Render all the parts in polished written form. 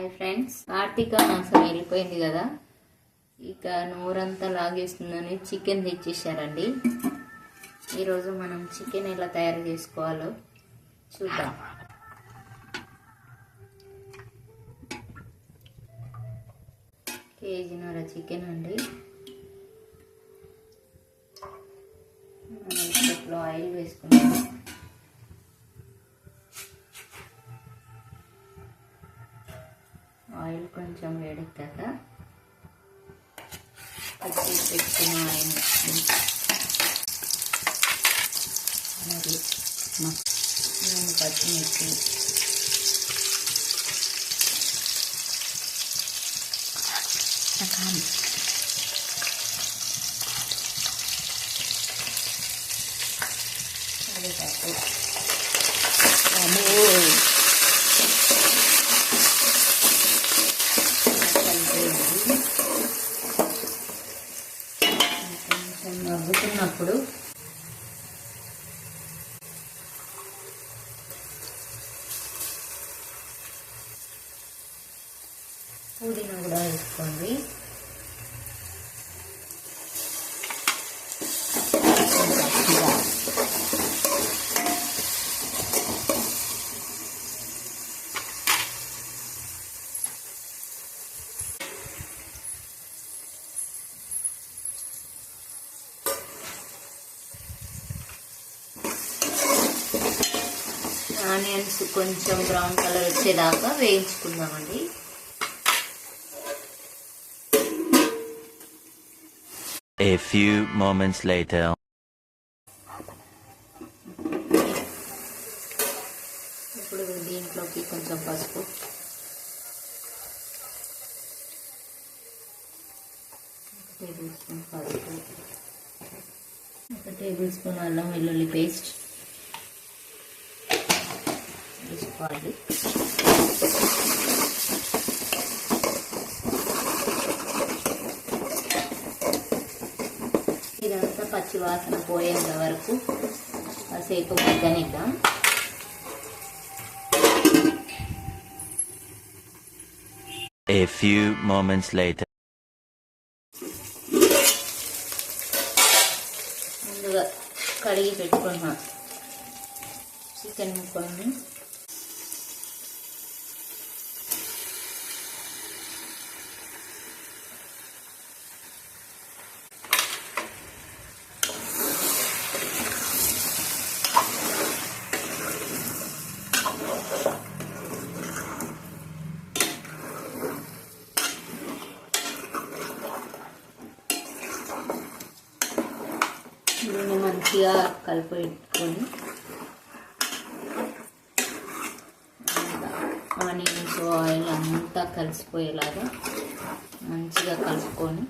Hi friends, Karthika మాసం వెళ్ళిపోయింది కదా, ఇక నోరంతా లాగేస్తుందని చికెన్ తెచ్చేసారండి. ఈరోజు మనం చికెన్ ఎలా తయారు చేసుకోవాలో చూద్దాం. కేజీన్నర చికెన్ అండి. మనం ఆయిల్ వేసుకున్నాం. ఆయిల్ కొంచెం వేడెక్కాక పచ్చి పెట్టుకున్న ఆయిల్ మరి నేను పచ్చిమిర్చి కొంచెం నవ్వుతున్నప్పుడు పుదీనా కూడా వేసుకోండి. ఆనియన్స్ కొంచెం బ్రౌన్ కలర్ వచ్చేదాకా వేయించుకుందామండి. A few moments later. ఇప్పుడు దీంట్లోకి కొంచెం పసుపు, ఒక టేబుల్ స్పూన్ అల్లం వెల్లుల్లి పేస్ట్ వేసుకోవాలి. ఇదంతా పచ్చి వాసన పోయేంత వరకు కాసేపు మగ్గనిద్దాం. A few moments later. ముందుగా కడిగి పెట్టుకున్న చికెన్ ముక్కల్ని దీన్ని మంచిగా కలిపెట్టుకొని ఆనియన్స్ ఆయిల్ అంతా కలిసిపోయేలాగా మంచిగా కలుపుకొని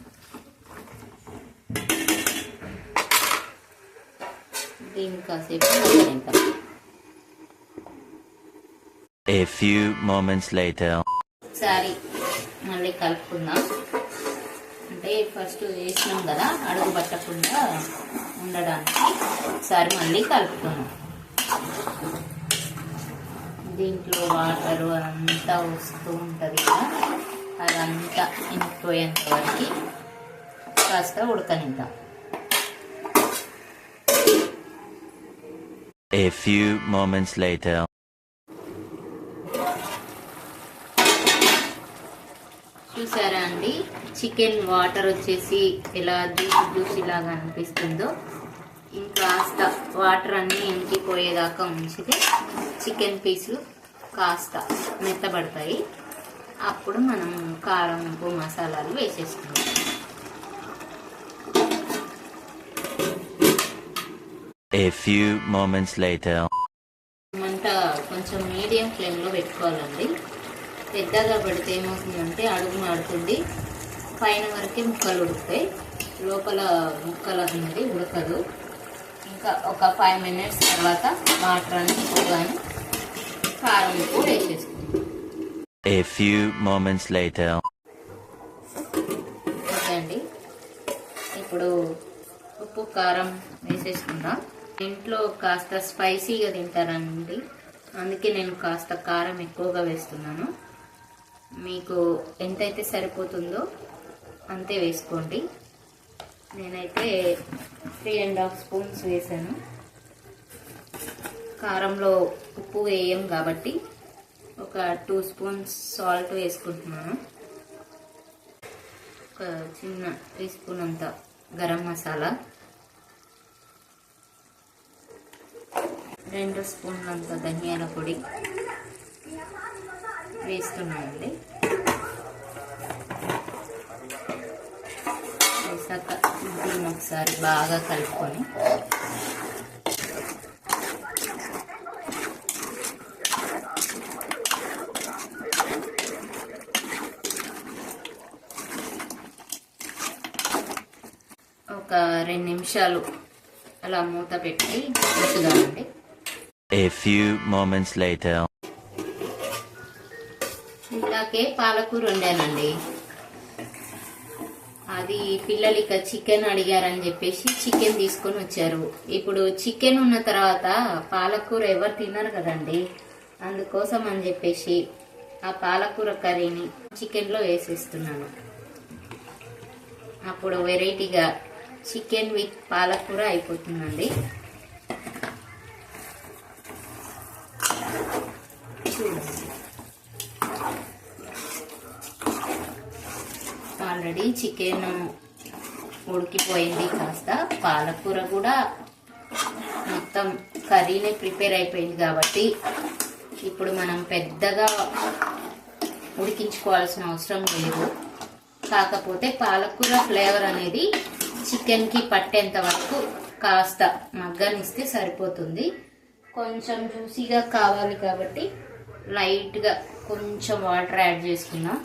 దీన్ని కాసేపు మగ్గనిద్దాం. A few moments later. ఒకసారి మళ్ళీ కలుపుకుందాం. అంటే ఫస్ట్ వేసినాం కదా, అడుగు పట్టకుండా ఉండడానికి ఒకసారి మళ్ళీ కలుపుకున్నాం. దీంట్లో వాటర్ అంతా వస్తూ ఉంటుంది కదా, అదంతా ఇంకిపోయేంత వరకు కాస్త ఉడకనిద్దాం. A few moments later. చూసారా అండి, చికెన్ వాటర్ వచ్చేసి ఎలా జ్యూసీ లాగా అనిపిస్తుందో. ఇంకాస్త వాటర్ అన్నీ ఇంకిపోయేదాకా ఉంచితే చికెన్ పీసులు కాస్త మెత్తబడతాయి. అప్పుడు మనం కారం, ఉప్పు, మసాలాలు వేసేసుకుందాం. A few moments later. మంట కొంచెం మీడియం ఫ్లేమ్లో పెట్టుకోవాలండి. పెద్దగా పెడితే ఏమవుతుందంటే అడుగు మాడుతుంది, పైన వరకే ముక్కలు ఉడుకుతాయి, లోపల ముక్కలు అనేది ఉడకదు. ఇంకా ఒక 5 minutes తర్వాత వాటర్ అన్ని పోగానే కారం, ఉప్పు వేసేసుకుంటాం. A few moments later. Okay అండి, ఇప్పుడు ఉప్పు, కారం వేసేసుకుందాం. ఇంట్లో కాస్త స్పైసీగా తింటారండి, అందుకే నేను కాస్త కారం ఎక్కువగా వేస్తున్నాను. మీకు ఎంతైతే సరిపోతుందో అంతే వేసుకోండి. నేనైతే 3.5 స్పూన్స్ వేసాను. కారంలో ఉప్పు వేయం కాబట్టి ఒక 2 స్పూన్స్ సాల్ట్ వేసుకుంటున్నాను. ఒక చిన్న టీ స్పూన్ అంత గరం మసాలా, 2 స్పూన్లంత ధనియాల పొడి వేస్తున్నానండి. వేసాక దీన్ని ఒకసారి బాగా కలుపుకొని ఒక 2 నిమిషాలు అలా మూత పెట్టి ఉంచుదామండి. A few moments later. ఇందాకే పాలకూర వండానండి. అది పిల్లలు ఇక చికెన్ అడిగారని చెప్పేసి చికెన్ తీసుకొని వచ్చారు. ఇప్పుడు చికెన్ ఉన్న తర్వాత పాలకూర ఎవరు తిన్నారు కదండి, అందుకోసం అని చెప్పేసి ఆ పాలకూర కర్రీని చికెన్లో వేసేస్తున్నాను. అప్పుడు వెరైటీగా చికెన్ విత్ పాలకూర అయిపోతుందండి. ఆల్రెడీ చికెన్ ఉడికిపోయింది, కాస్త పాలకూర కూడా మొత్తం కర్రీనే ప్రిపేర్ అయిపోయింది కాబట్టి ఇప్పుడు మనం పెద్దగా ఉడికించుకోవాల్సిన అవసరం లేదు. కాకపోతే పాలకూర ఫ్లేవర్ అనేది చికెన్కి పట్టేంత వరకు కాస్త మగ్గనిస్తే సరిపోతుంది. కొంచెం జ్యూసీగా కావాలి కాబట్టి లైట్గా కొంచెం వాటర్ యాడ్ చేసుకుందాం.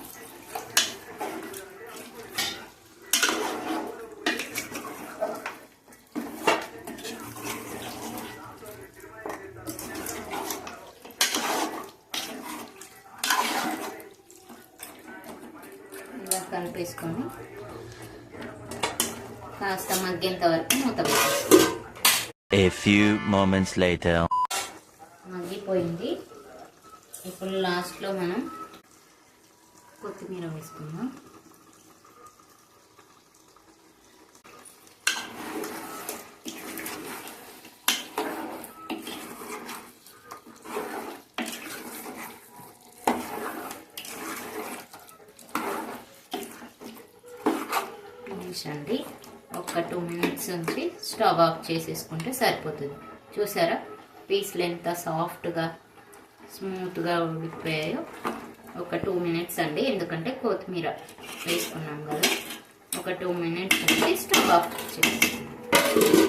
ఇలా కలిపేసుకొని కాస్త మగ్గేంత వరకు మూత పెట్టేసుకోండి. A few moments later. మగ్గిపోయింది. ఇప్పుడు లాస్ట్లో మనం కొత్తిమీర వేసుకుందాం. అండి ఒక 2 మినిట్స్ ఉంచి స్టవ్ ఆఫ్ చేసేసుకుంటే సరిపోతుంది. చూసారా పీస్లు ఎంత సాఫ్ట్గా స్మూత్గా ఉడికిపోయాయో. ఒక 2 మినిట్స్ అండి, ఎందుకంటే కొత్తిమీర వేసుకున్నాం కదా. ఒక 2 మినిట్స్ ఉంచి స్టవ్ ఆఫ్ చేసేసుకుందాం.